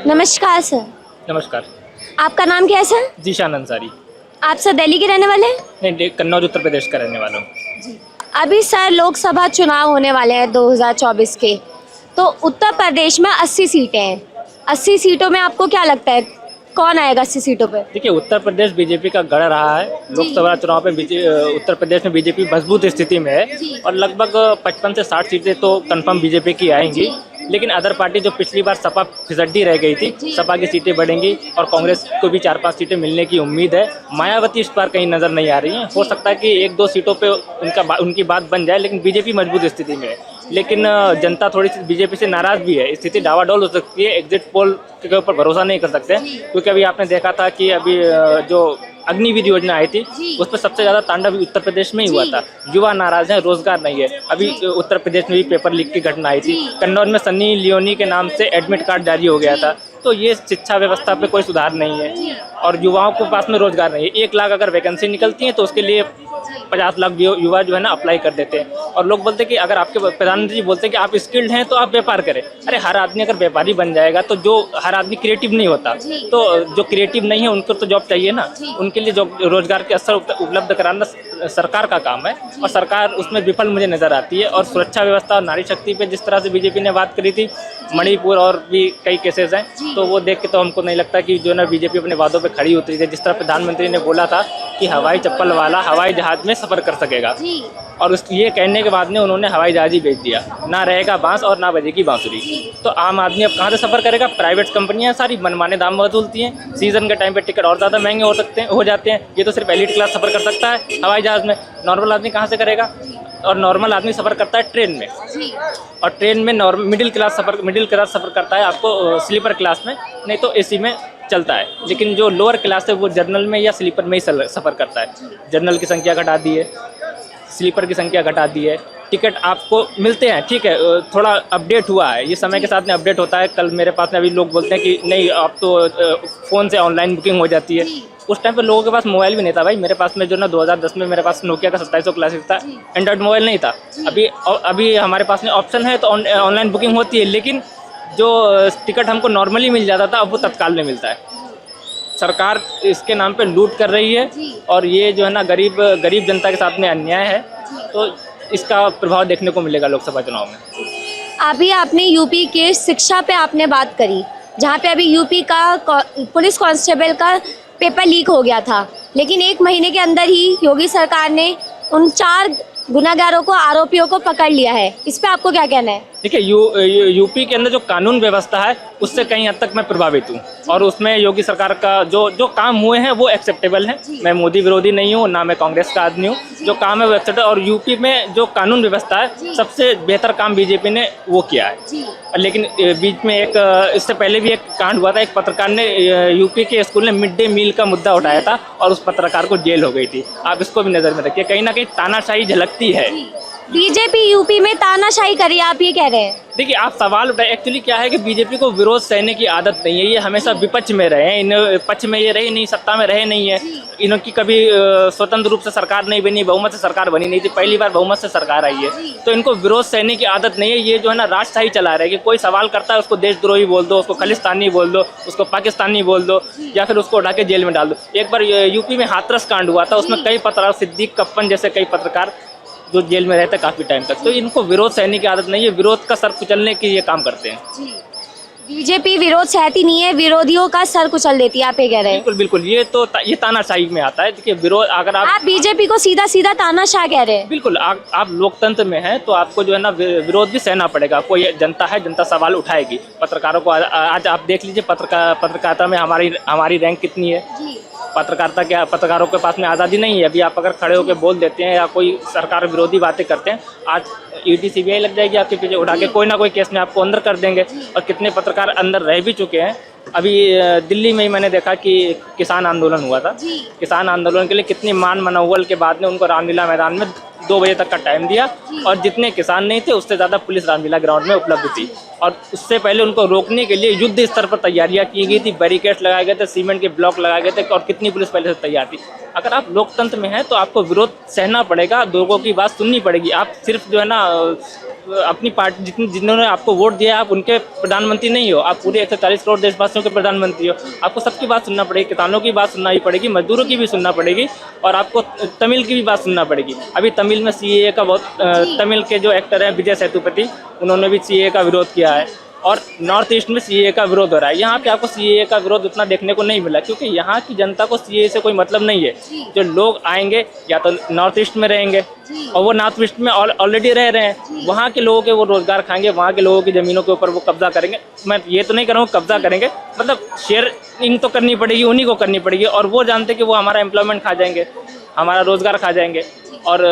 नमस्कार सर। नमस्कार। आपका नाम क्या है सर? जीशान अंसारी। आप सर दिल्ली के रहने वाले हैं? नहीं, कन्नौज उत्तर प्रदेश का रहने वाला हूँ। जी। अभी सर लोकसभा चुनाव होने वाले हैं 2024 के, तो उत्तर प्रदेश में 80 सीटें हैं। 80 सीटों में आपको क्या लगता है कौन आएगा 80 सीटों पे? देखिए, उत्तर प्रदेश बीजेपी का गढ़ रहा है। लोकसभा चुनाव पे उत्तर प्रदेश में बीजेपी मजबूत स्थिति में है और लगभग 55 से 60 सीटें तो कंफर्म बीजेपी की आएंगी। लेकिन अदर पार्टी जो पिछली बार सपा फिसड्डी रह गई थी, सपा की सीटें बढ़ेंगी और कांग्रेस को भी 4-5 सीटें मिलने की उम्मीद है। मायावती इस बार कहीं नजर नहीं आ रही है। हो सकता है कि 1-2 सीटों पे उनकी बात बन जाए, लेकिन बीजेपी मजबूत स्थिति में है। लेकिन जनता थोड़ी सी बीजेपी से नाराज भी है। स्थिति डावाडोल हो सकती है। एग्जिट पोल के ऊपर भरोसा नहीं कर सकते, क्योंकि अभी आपने देखा था कि अभी जो अग्निवीर योजना आई थी उस पर सबसे ज्यादा तांडव उत्तर प्रदेश में ही हुआ था। युवा नाराज हैं, रोजगार नहीं है। अभी उत्तर प्रदेश में भी पेपर लीक की घटना आई थी। कन्नौज में सन्नी लियोनी के नाम से एडमिट कार्ड जारी हो गया था। तो ये शिक्षा व्यवस्था पे कोई सुधार नहीं है और युवाओं के पास में रोजगार नहीं है। 1 लाख अगर वैकेंसी निकलती है तो उसके लिए 50 लाख युवा जो है ना अप्लाई कर देते हैं। और लोग बोलते हैं कि अगर आपके प्रधानमंत्री जी बोलते हैं कि आप स्किल्ड हैं तो आप व्यापार करें। अरे हर आदमी अगर व्यापारी बन जाएगा तो जो हर आदमी क्रिएटिव नहीं होता, तो जो क्रिएटिव नहीं है उनको तो जॉब चाहिए ना। उनके लिए जॉब रोजगार के अवसर उपलब्ध कराना सरकार का काम है और सरकार उसमें विफल मुझे नजर आती है। और सुरक्षा व्यवस्था और नारी शक्ति पे जिस तरह से बीजेपी ने बात करी थी, मणिपुर और भी कई केसेस हैं, तो वो देख के तो हमको नहीं लगता कि जो ना बीजेपी अपने वादों पे खड़ी उतरी है। जिस तरह प्रधानमंत्री ने बोला था कि हवाई चप्पल वाला हवाई जहाज में सफर कर सकेगा, और ये कहने के बाद में उन्होंने हवाई जहाज ही भेज दिया। ना रहेगा बांस और ना बजेगी बांसुरी। तो आम आदमी अब कहाँ से सफर करेगा? प्राइवेट कंपनियां सारी मनमाने दाम वसूलती हैं। सीजन के टाइम पे टिकट और ज़्यादा महंगे हो जाते हैं। ये तो सिर्फ एलीट क्लास सफर कर सकता है हवाई जहाज में। नॉर्मल आदमी कहाँ से करेगा? और नॉर्मल आदमी सफर करता है ट्रेन में, और ट्रेन में मिडिल क्लास सफर करता है आपको स्लीपर क्लास में, नहीं तो एसी में चलता है। लेकिन जो लोअर क्लास है वो जर्नल में या स्लीपर में ही सफर करता है। जर्नल की संख्या घटा दी है, स्लीपर की संख्या घटा दी है। टिकट आपको मिलते हैं, ठीक है, थोड़ा अपडेट हुआ है, ये समय के साथ में अपडेट होता है। कल मेरे पास में अभी लोग बोलते हैं कि नहीं अब तो फ़ोन से ऑनलाइन बुकिंग हो जाती है। उस टाइम पे लोगों के पास मोबाइल भी नहीं था भाई। मेरे पास में जो ना 2010 में मेरे पास नोकिया का 2700 क्लासिक था, एंड्रॉइड मोबाइल नहीं था। अभी हमारे पास में ऑप्शन है तो ऑनलाइन बुकिंग होती है, लेकिन जो टिकट हमको नॉर्मली मिल जाता था अब वो तत्काल में मिलता है। सरकार इसके नाम पे लूट कर रही है और ये जो है ना गरीब जनता के साथ में अन्याय है। तो इसका प्रभाव देखने को मिलेगा लोकसभा चुनाव में। अभी आपने यूपी के शिक्षा पे आपने बात करी, जहाँ पे अभी यूपी का पुलिस कांस्टेबल का पेपर लीक हो गया था, लेकिन 1 महीने के अंदर ही योगी सरकार ने उन 4 गुनाहगारों को, आरोपियों को पकड़ लिया है। इस पे आपको क्या कहना है? देखिए, यूपी के अंदर जो कानून व्यवस्था है उससे कहीं हद तक मैं प्रभावित हूँ और उसमें योगी सरकार का जो काम हुए हैं वो एक्सेप्टेबल है। मैं मोदी विरोधी नहीं हूँ, ना मैं कांग्रेस का आदमी हूँ। जो काम है वो एक्सेप्टेबल, और यूपी में जो कानून व्यवस्था है सबसे बेहतर काम बीजेपी ने वो किया है। लेकिन बीच में इससे पहले भी एक कांड हुआ था। एक पत्रकार ने यूपी के स्कूल ने मिड डे मील का मुद्दा उठाया था और उस पत्रकार को जेल हो गई थी। आप इसको भी नज़र में रखिए, कहीं ना कहीं तानाशाही झलकती है। बीजेपी यूपी में तानाशाही करी, आप ये कह रहे हैं? देखिए, आप सवाल उठाए। एक्चुअली क्या है कि बीजेपी को विरोध सहने की आदत नहीं है। ये हमेशा विपक्ष में रहे हैं, इन पक्ष में ये रहे नहीं, सत्ता में रहे नहीं है। इनकी कभी स्वतंत्र रूप से सरकार नहीं बनी, बहुमत से सरकार बनी नहीं थी। पहली बार बहुमत से सरकार आई है, तो इनको विरोध सहने की आदत नहीं है। ये जो है ना राजशाही चला रहे हैं कि कोई सवाल करता है उसको देशद्रोही बोल दो, उसको खालिस्तानी बोल दो, उसको पाकिस्तानी बोल दो, या फिर उसको उठा के जेल में डाल दो। एक बार यूपी में हाथरस कांड हुआ था, उसमें कई पत्रकार, सिद्दीक कप्पन जैसे कई पत्रकार जो जेल में रहते काफी टाइम तक। तो इनको विरोध सहने की आदत नहीं है, विरोध का सर कुचलने की ये काम करते हैं। बीजेपी विरोध सहती नहीं है, विरोधियों का सर कुचल देती है, आप ये कह रहे हैं? बिल्कुल बिल्कुल, ये तानाशाही में आता है। देखिए, विरोध अगर आप बीजेपी को सीधा सीधा तानाशाह कह रहे हैं? बिल्कुल, आप लोकतंत्र में हैं तो आपको जो है ना विरोध भी सहना पड़ेगा। कोई जनता है, जनता सवाल उठाएगी। पत्रकारों को आज आप देख लीजिए पत्रकारिता में हमारी रैंक कितनी है। पत्रकारों के पास में आज़ादी नहीं है। अभी आप अगर खड़े होकर बोल देते हैं या कोई सरकार विरोधी बातें करते हैं, आज ईडी सीबीआई लग जाएगी आपके पीछे, उठा के कोई ना कोई केस में आपको अंदर कर देंगे। और कितने पत्रकार अंदर रह भी चुके हैं। अभी दिल्ली में ही मैंने देखा कि किसान आंदोलन हुआ था। किसान आंदोलन के लिए कितनी मान मनौवल के बाद में उनको रामलीला मैदान में 2 बजे तक का टाइम दिया, और जितने किसान नहीं थे उससे ज़्यादा पुलिस रामलीला ग्राउंड में उपलब्ध थी। और उससे पहले उनको रोकने के लिए युद्ध स्तर पर तैयारियां की गई थी। बैरिकेड्स लगाए गए थे, सीमेंट के ब्लॉक लगाए गए थे, और कितनी पुलिस पहले से तैयार थी। अगर आप लोकतंत्र में हैं तो आपको विरोध सहना पड़ेगा, लोगों की बात सुननी पड़ेगी। आप सिर्फ जो है ना अपनी पार्टी जिन्होंने आपको वोट दिया, आप उनके प्रधानमंत्री नहीं हो, आप पूरे 140 करोड़ देशवासियों के प्रधानमंत्री हो। आपको सबकी बात सुनना पड़ेगी, किसानों की बात सुनना ही पड़ेगी, मजदूरों की भी सुनना पड़ेगी, और आपको तमिल की भी बात सुनना पड़ेगी। अभी तमिल में CAA का बहुत तमिल के जो एक्टर हैं विजय सेतुपति, उन्होंने भी CAA का विरोध किया है, और नॉर्थ ईस्ट में CAA का विरोध हो रहा है। यहाँ पे आपको CAA का विरोध उतना देखने को नहीं मिला, क्योंकि यहाँ की जनता को CAA से कोई मतलब नहीं है। जो लोग आएंगे या तो नॉर्थ ईस्ट में रहेंगे, और वो नॉर्थ ईस्ट में ऑलरेडी रह रहे हैं, वहाँ के लोगों के वो रोजगार खाएंगे, वहाँ के लोगों की ज़मीनों के ऊपर वो कब्जा करेंगे। मैं ये तो नहीं कह रहा हूँ कब्जा करेंगे, मतलब शेयरिंग तो करनी पड़ेगी, उन्हीं को करनी पड़ेगी, और वो जानते कि वो हमारा एम्प्लॉयमेंट खा जाएंगे, हमारा रोजगार खा जाएंगे। और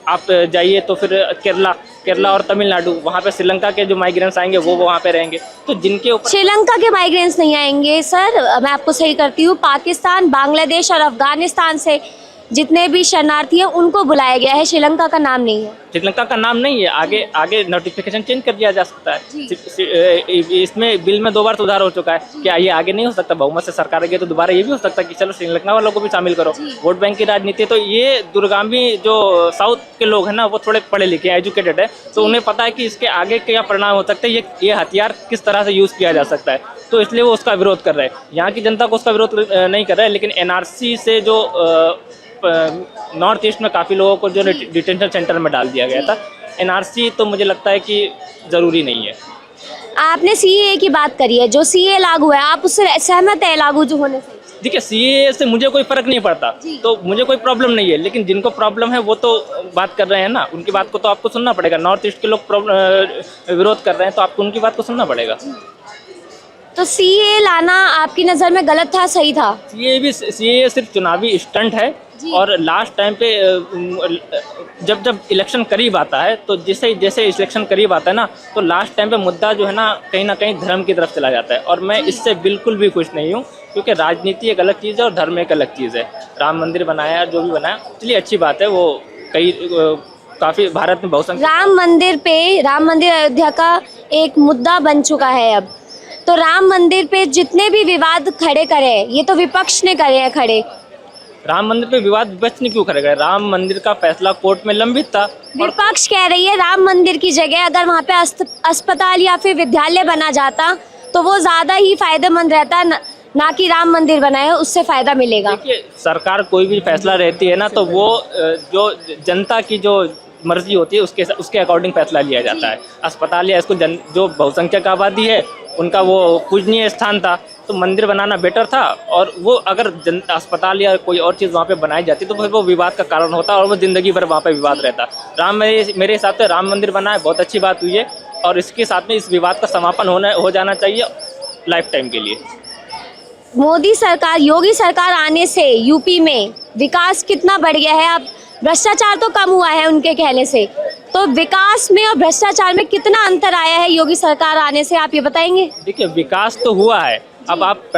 आप जाइए तो फिर केरला और तमिलनाडु, वहाँ पे श्रीलंका के जो माइग्रेंट्स आएंगे वो वहाँ पे रहेंगे, तो जिनके ऊपर श्रीलंका के माइग्रेंट्स नहीं आएंगे सर, मैं आपको सही करती हूँ। पाकिस्तान, बांग्लादेश और अफगानिस्तान से जितने भी शरणार्थी हैं उनको बुलाया गया है, श्रीलंका का नाम नहीं है। श्रीलंका का नाम नहीं है, आगे नोटिफिकेशन चेंज कर दिया जा सकता है। इसमें बिल में 2 बार सुधार हो चुका है, क्या ये आगे नहीं हो सकता? बहुमत से सरकार आ गई तो दोबारा ये भी हो सकता है कि चलो श्रीलंका वालों को भी शामिल करो। वोट बैंक की राजनीति, तो ये दूरगामी जो साउथ के लोग हैं ना, वो थोड़े पढ़े लिखे हैं, एजुकेटेड है, तो उन्हें पता है कि इसके आगे क्या परिणाम हो सकते हैं, ये हथियार किस तरह से यूज़ किया जा सकता है, तो इसलिए वो उसका विरोध कर रहे हैं। यहाँ की जनता को उसका विरोध नहीं कर रहा है, लेकिन NRC से जो नॉर्थ ईस्ट में काफ़ी लोगों को जो डिटेंशन सेंटर में डाल दिया गया था, NRC तो मुझे लगता है कि ज़रूरी नहीं है। आपने CAA की बात करी है, जो CAA लागू है, आप उससे सहमत है लागू जो होने से? देखिए, CAA से मुझे कोई फर्क नहीं पड़ता, तो मुझे कोई प्रॉब्लम नहीं है, लेकिन जिनको प्रॉब्लम है वो तो बात कर रहे हैं ना, उनकी बात को तो आपको सुनना पड़ेगा। नॉर्थ ईस्ट के लोग विरोध कर रहे हैं, तो आपको उनकी बात को सुनना पड़ेगा। तो CAA लाना आपकी नज़र में गलत था, सही था? CAA सिर्फ चुनावी स्टंट है, और लास्ट टाइम पे जब इलेक्शन करीब आता है, तो जैसे इलेक्शन करीब आता है ना, तो लास्ट टाइम पे मुद्दा जो है ना कहीं धर्म की तरफ चला जाता है, और मैं इससे बिल्कुल भी खुश नहीं हूँ, क्योंकि राजनीति एक अलग चीज़ है और धर्म एक अलग चीज़ है। राम मंदिर बनाया, जो भी बनाया, चलिए अच्छी बात है, वो काफ़ी भारत में बहुसंख्यक राम मंदिर अयोध्या का एक मुद्दा बन चुका है अब। तो राम मंदिर पे जितने भी विवाद खड़े करे, ये तो विपक्ष ने करे हैं खड़े। राम मंदिर पे विवाद विपक्ष ने क्यों करेगा? राम मंदिर का फैसला कोर्ट में लंबित था। विपक्ष कह रही है राम मंदिर की जगह अगर वहाँ पे अस्पताल या फिर विद्यालय बना जाता तो वो ज़्यादा ही फायदेमंद रहता, ना कि राम मंदिर बनाए, उससे फायदा मिलेगा। देखिए, सरकार कोई भी फैसला रहती है ना, तो वो जो जनता की जो मर्जी होती है उसके अकॉर्डिंग फैसला लिया जाता है। अस्पताल या इसको जो बहुसंख्यक आबादी है उनका वो पूजनीय स्थान था, तो मंदिर बनाना बेटर था, और वो अगर अस्पताल या कोई और चीज़ वहाँ पे बनाई जाती तो फिर वो विवाद का कारण होता, और वो ज़िंदगी भर वहाँ पे विवाद रहता। मेरे हिसाब से राम मंदिर बना है, बहुत अच्छी बात हुई है, और इसके साथ में इस विवाद का समापन हो जाना चाहिए लाइफ टाइम के लिए। मोदी सरकार, योगी सरकार आने से यूपी में विकास कितना बढ़ गया है? अब भ्रष्टाचार तो कम हुआ है उनके कहने से, तो विकास में और भ्रष्टाचार में कितना अंतर आया है योगी सरकार आने से, आप ये बताएंगे? देखिए, विकास तो हुआ है, अब आप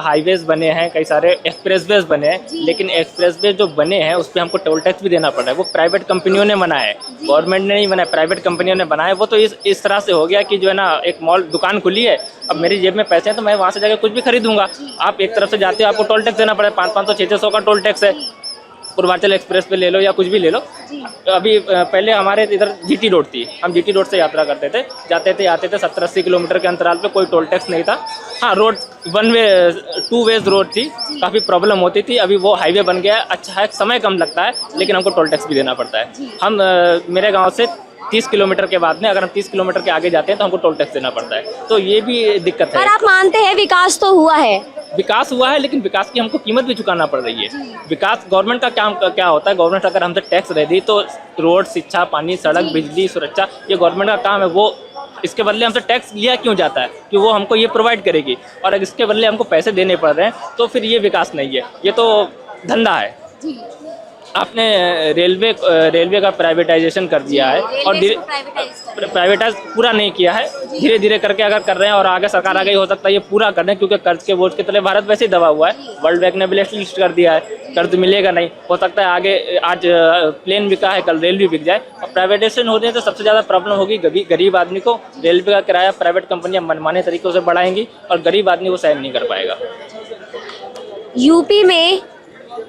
हाईवेज बने हैं, कई सारे एक्सप्रेसवेज बने हैं, लेकिन एक्सप्रेसवे जो बने हैं उस पर हमको टोल टैक्स भी देना पड़ रहा है। वो प्राइवेट कंपनियों ने बनाया है, गवर्नमेंट ने नहीं बनाया, प्राइवेट कंपनियों ने बनाया है। वो तो इस तरह से हो गया कि जो है ना, एक मॉल दुकान खुली है, अब मेरी जेब में पैसे हैं तो मैं वहाँ से जाकर कुछ भी खरीदूंगा। आप एक तरफ से जाते हो, आपको टोल टैक्स देना पड़ेगा, 500 600 का टोल टैक्स है। पूर्वांचल एक्सप्रेस पे ले लो या कुछ भी ले लो। अभी पहले हमारे इधर GT रोड थी, हम GT रोड से यात्रा करते थे, जाते थे आते थे, 70-80 किलोमीटर के अंतराल पे कोई टोल टैक्स नहीं था। हाँ, रोड 2 वेज रोड थी, काफ़ी प्रॉब्लम होती थी। अभी वो हाईवे बन गया, अच्छा है, समय कम लगता है, लेकिन हमको टोल टैक्स भी देना पड़ता है। हम मेरे गाँव से 30 किलोमीटर के बाद में अगर हम 30 किलोमीटर के आगे जाते हैं तो हमको टोल टैक्स देना पड़ता है, तो ये भी दिक्कत है। पर आप मानते हैं विकास तो हुआ है? विकास हुआ है, लेकिन विकास की हमको कीमत भी चुकाना पड़ रही है। विकास गवर्नमेंट का क्या होता है? गवर्नमेंट अगर हमसे टैक्स ले दी तो रोड, शिक्षा, पानी, सड़क, बिजली, सुरक्षा, ये गवर्नमेंट का काम है। वो इसके बदले हमसे टैक्स लिया क्यों जाता है कि वो हमको ये प्रोवाइड करेगी, और अगर इसके बदले हमको पैसे देने पड़ रहे हैं तो फिर ये विकास नहीं है, ये तो धंधा है। आपने रेलवे का प्राइवेटाइजेशन कर दिया है, और प्राइवेटाइज पूरा नहीं किया है, धीरे धीरे करके अगर कर रहे हैं, और आगे सरकार आ गई हो सकता है ये पूरा कर दें, क्योंकि कर्ज के बोझ के तले भारत वैसे ही दबा हुआ है। वर्ल्ड बैंक ने ब्लैक लिस्ट कर दिया है, कर्ज मिलेगा नहीं, हो सकता है आगे आज प्लेन बिका है, कल रेल भी बिक जाए। और प्राइवेटाइजेशन होने से सबसे ज़्यादा प्रॉब्लम होगी गरीब आदमी को। रेलवे का किराया प्राइवेट कंपनियाँ मनमाने तरीक़ों से बढ़ाएंगी, और गरीब आदमी वो सहन नहीं कर पाएगा। यूपी में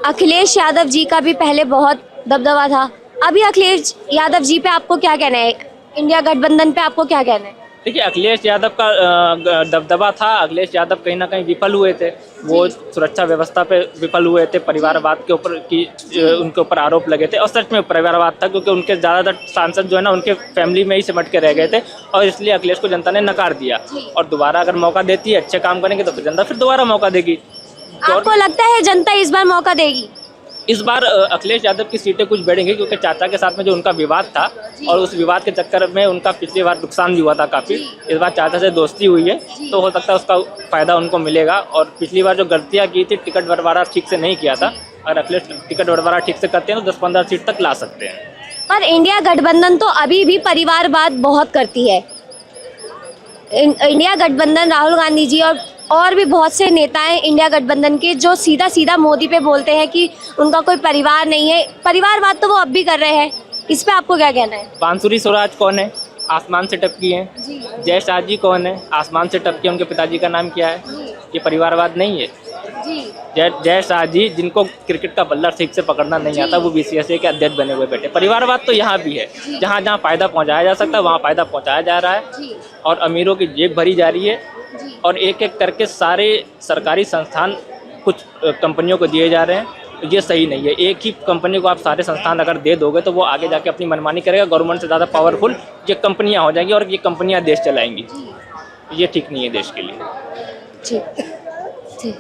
अखिलेश यादव जी का भी पहले बहुत दबदबा था, अभी अखिलेश यादव जी पे आपको क्या कहना है? इंडिया गठबंधन पे आपको क्या कहना है? देखिए, अखिलेश यादव का दबदबा था। अखिलेश यादव कहीं ना कहीं विफल हुए थे। वो सुरक्षा व्यवस्था पे विफल हुए थे, परिवारवाद के ऊपर की उनके ऊपर आरोप लगे थे, और सच में परिवारवाद था, क्योंकि उनके ज़्यादातर सांसद जो है ना उनके फैमिली में ही सिमट के रह गए थे, और इसलिए अखिलेश को जनता ने नकार दिया। और दोबारा अगर मौका देती है, अच्छे काम करेंगे, तो फिर जनता फिर दोबारा मौका देगी। आपको लगता है जनता इस बार मौका देगी? इस बार अखिलेश यादव की सीटें कुछ बढ़ेंगी, क्योंकि चाचा के साथ में जो उनका विवाद था, और उस विवाद के चक्कर में उनका पिछली बार नुकसान भी हुआ था काफ़ी। इस बार चाचा से दोस्ती हुई है, तो हो सकता है उसका फ़ायदा उनको मिलेगा। और पिछली बार जो गलतियाँ की थी, टिकट बंटवारा ठीक से नहीं किया था, अगर अखिलेश टिकट बंटवारा ठीक से करते हैं तो 10-15 सीट तक ला सकते हैं। पर इंडिया गठबंधन तो अभी भी परिवारवाद बहुत करती है। इंडिया गठबंधन, राहुल गांधी जी और भी बहुत से नेता हैं इंडिया गठबंधन के, जो सीधा सीधा मोदी पे बोलते हैं कि उनका कोई परिवार नहीं है। परिवारवाद तो वो अब भी कर रहे हैं, इस पे आपको क्या कहना है? बांसुरी स्वराज कौन है? आसमान से टपकी हैं। जय शाह जी कौन है? आसमान से टपकी। उनके पिताजी का नाम क्या है? ये परिवारवाद नहीं है। जय शाह जी, जिनको क्रिकेट का बल्ला ठीक से पकड़ना नहीं आता, वो बीसीसीआई के अध्यक्ष बने हुए बैठे। परिवारवाद तो यहाँ भी है, जहाँ जहाँ फायदा पहुँचाया जा सकता है वहाँ फायदा पहुँचाया जा रहा है, और अमीरों की जेब भरी जा रही है, और एक एक करके सारे सरकारी संस्थान कुछ कंपनियों को दिए जा रहे हैं। तो ये सही नहीं है। एक ही कंपनी को आप सारे संस्थान अगर दे दोगे, तो वो आगे जाके अपनी मनमानी करेगा। गवर्नमेंट से ज़्यादा पावरफुल ये कंपनियाँ हो जाएंगी, और ये कंपनियाँ देश चलाएंगी। ये ठीक नहीं है देश के लिए। ठीक ठीक।